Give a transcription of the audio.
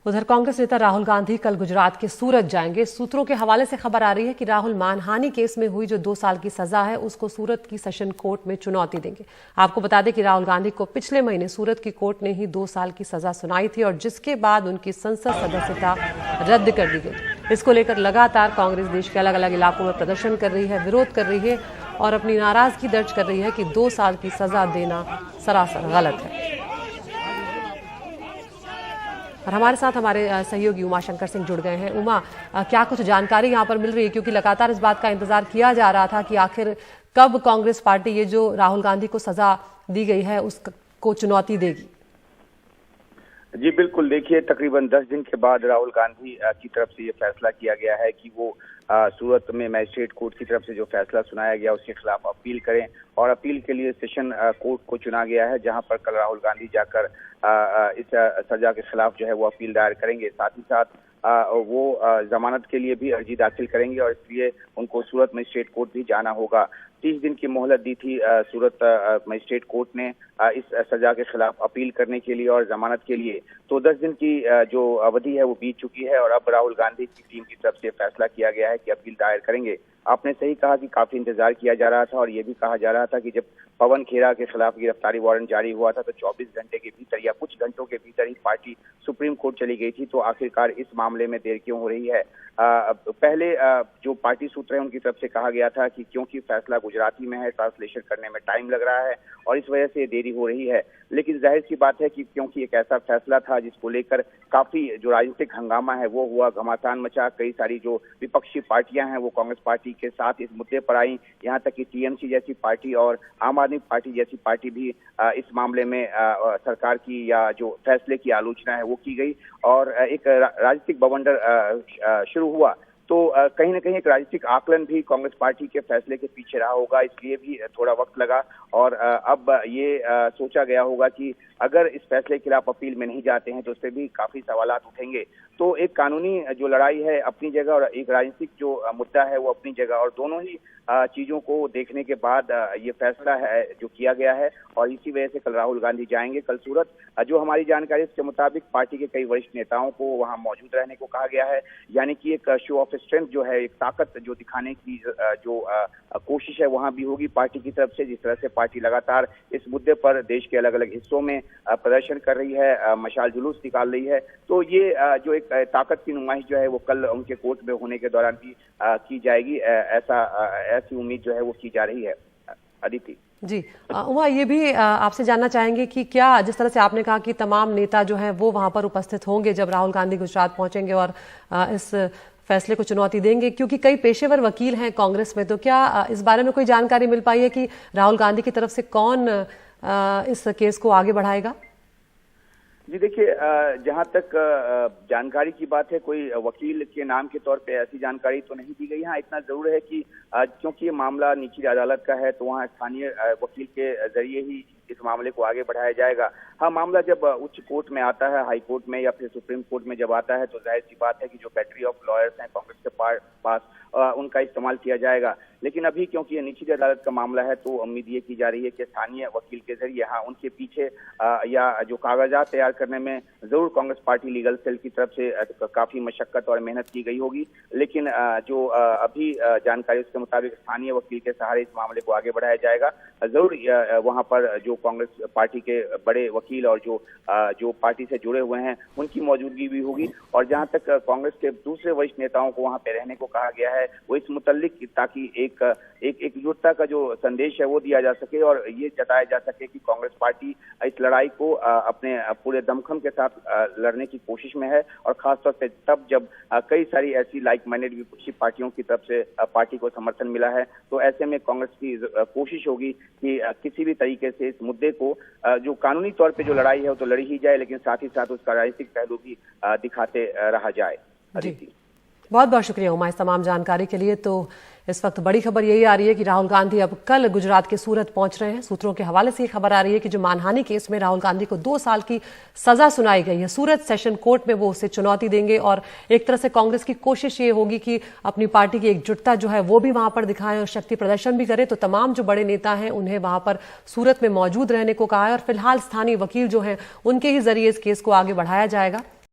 उधर कांग्रेस नेता राहुल गांधी कल गुजरात के सूरत जाएंगे। सूत्रों के हवाले से खबर आ रही है कि राहुल मानहानि केस में हुई जो 2 साल की सजा है उसको सूरत की सेशन कोर्ट में चुनौती देंगे। आपको बता दें कि राहुल गांधी को पिछले महीने सूरत की कोर्ट ने ही 2 साल की सजा सुनाई थी और जिसके बाद उनकी संसद सदस्यता रद्द कर दी गई। इसको लेकर लगातार कांग्रेस देश के अलग अलग इलाकों में प्रदर्शन कर रही है, विरोध कर रही है और अपनी नाराजगी दर्ज कर रही है कि 2 साल की सजा देना सरासर गलत है। और हमारे साथ हमारे सहयोगी उमाशंकर सिंह जुड़ गए हैं। उमा, क्या कुछ जानकारी यहाँ पर मिल रही है, क्योंकि लगातार इस बात का इंतजार किया जा रहा था कि आखिर कब कांग्रेस पार्टी ये जो राहुल गांधी को सजा दी गई है उसको चुनौती देगी? जी बिल्कुल, देखिए तकरीबन 10 दिन के बाद राहुल गांधी की तरफ से ये फैसला किया गया है कि वो सूरत में मजिस्ट्रेट कोर्ट की तरफ से जो फैसला सुनाया गया उसके खिलाफ अपील करें और अपील के लिए सेशन कोर्ट को चुना गया है, जहां पर कल राहुल गांधी जाकर इस सजा के खिलाफ जो है वो अपील दायर करेंगे। साथ ही साथ वो जमानत के लिए भी अर्जी दाखिल करेंगे और इसलिए उनको सूरत मजिस्ट्रेट कोर्ट भी जाना होगा। 30 दिन की मोहलत दी थी सूरत मजिस्ट्रेट कोर्ट ने इस सजा के खिलाफ अपील करने के लिए और जमानत के लिए। तो 10 दिन की जो अवधि है वो बीत चुकी है और अब राहुल गांधी की टीम की तरफ से फैसला किया गया है कि अपील दायर करेंगे। आपने सही कहा कि काफी इंतजार किया जा रहा था और ये भी कहा जा रहा था कि जब पवन खेरा के खिलाफ गिरफ्तारी वारंट जारी हुआ था तो 24 घंटे के भीतर या कुछ घंटों के भीतर ही पार्टी सुप्रीम कोर्ट चली गई थी। तो आखिरकार इस मामले में देर क्यों हो रही है? पहले जो पार्टी सूत्र है उनकी तरफ से कहा गया था कि क्योंकि फैसला गुजराती में है, ट्रांसलेशन करने में टाइम लग रहा है और इस वजह से देरी हो रही है। लेकिन जाहिर सी बात है कि क्योंकि एक ऐसा फैसला था जिसको लेकर काफी जो राजनीतिक हंगामा है वो हुआ, घमासान मचा, कई सारी जो विपक्षी पार्टियां हैं वो कांग्रेस पार्टी के साथ इस मुद्दे पर आई, यहाँ तक कि टीएमसी जैसी पार्टी और आम आदमी पार्टी जैसी पार्टी भी इस मामले में सरकार की या जो फैसले की आलोचना है वो की गई और एक राजनीतिक बवंडर शुरू हुआ। तो कहीं ना कहीं एक राजनीतिक आकलन भी कांग्रेस पार्टी के फैसले के पीछे रहा होगा, इसलिए भी थोड़ा वक्त लगा और अब ये सोचा गया होगा कि अगर इस फैसले के खिलाफ अपील में नहीं जाते हैं तो उससे भी काफी सवालात उठेंगे। तो एक कानूनी जो लड़ाई है अपनी जगह और एक राजनीतिक जो मुद्दा है वो अपनी जगह, और दोनों ही चीजों को देखने के बाद ये फैसला है जो किया गया है और इसी वजह से कल राहुल गांधी जाएंगे कल सूरत। जो हमारी जानकारी के मुताबिक पार्टी के कई वरिष्ठ नेताओं को वहां मौजूद रहने को कहा गया है, यानी कि एक शो ऑफ स्ट्रेंथ जो है, एक ताकत जो दिखाने की जो कोशिश है वहां भी होगी पार्टी की तरफ से। जिस तरह से पार्टी लगातार इस मुद्दे पर देश के अलग अलग हिस्सों में प्रदर्शन कर रही है, मशाल जुलूस निकाल रही है, तो ये जो एक ताकत की नुमाइश जो है वो कल उनके कोर्ट में होने के दौरान भी की जाएगी, ऐसी उम्मीद जो है वो की जा रही है। अदिति जी, उमा, ये भी आपसे जानना चाहेंगे कि क्या जिस तरह से आपने कहा कि तमाम नेता जो हैं वो वहां पर उपस्थित होंगे जब राहुल गांधी गुजरात पहुंचेंगे और इस फैसले को चुनौती देंगे, क्योंकि कई पेशेवर वकील हैं कांग्रेस में, तो क्या इस बारे में कोई जानकारी मिल पाई है कि राहुल गांधी की तरफ से कौन इस केस को आगे बढ़ाएगा? जी देखिए, जहां तक जानकारी की बात है, कोई वकील के नाम के तौर पे ऐसी जानकारी तो नहीं दी गई। हाँ, इतना जरूर है कि क्योंकि ये मामला निचली अदालत का है तो वहाँ स्थानीय वकील के जरिए ही इस मामले को आगे बढ़ाया जाएगा। हाँ, मामला जब उच्च कोर्ट में आता है, हाई कोर्ट में या फिर सुप्रीम कोर्ट में जब आता है तो जाहिर सी बात है कि जो बैटरी ऑफ लॉयर्स हैं कांग्रेस के पास उनका इस्तेमाल किया जाएगा। लेकिन अभी क्योंकि ये निचली अदालत का मामला है तो उम्मीद ये की जा रही है कि स्थानीय वकील के जरिए हाँ उनके पीछे या जो कागजात तैयार करने में जरूर कांग्रेस पार्टी लीगल सेल की तरफ से काफी मशक्कत और मेहनत की गई होगी। लेकिन जो अभी जानकारी उसके मुताबिक स्थानीय वकील के सहारे इस मामले को आगे बढ़ाया जाएगा। जरूर वहां पर जो कांग्रेस पार्टी के बड़े वकील और जो पार्टी से जुड़े हुए हैं उनकी मौजूदगी भी होगी। और जहां तक कांग्रेस के दूसरे वरिष्ठ नेताओं को वहां पे रहने को कहा गया है वो इस मुतल्लिक ताकि एक एकजुटता का जो संदेश है वो दिया जा सके और ये जताया जा सके कि कांग्रेस पार्टी इस लड़ाई को अपने पूरे दमखम के साथ लड़ने की कोशिश में है। और खासतौर से तब जब कई सारी ऐसी लाइक माइंडेड विपक्षी पार्टियों की तरफ से पार्टी को समर्थन मिला है, तो ऐसे में कांग्रेस की कोशिश होगी कि किसी भी तरीके से इस मुद्दे को जो कानूनी तौर पे जो लड़ाई है वो तो लड़ी ही जाए, लेकिन साथ ही साथ उसका राजनीतिक पहलू भी दिखाते रहा जाए। बहुत बहुत शुक्रिया उमा इस तमाम जानकारी के लिए। तो इस वक्त बड़ी खबर यही आ रही है कि राहुल गांधी अब कल गुजरात के सूरत पहुंच रहे हैं। सूत्रों के हवाले से ये खबर आ रही है कि जो मानहानि केस में राहुल गांधी को 2 साल की सजा सुनाई गई है, सूरत सेशन कोर्ट में वो उसे चुनौती देंगे और एक तरह से कांग्रेस की कोशिश ये होगी कि अपनी पार्टी की एकजुटता जो है वो भी वहां पर दिखाएं और शक्ति प्रदर्शन भी करें। तो तमाम जो बड़े नेता हैं उन्हें वहां पर सूरत में मौजूद रहने को कहा है और फिलहाल स्थानीय वकील जो है उनके ही जरिए इस केस को आगे बढ़ाया जाएगा।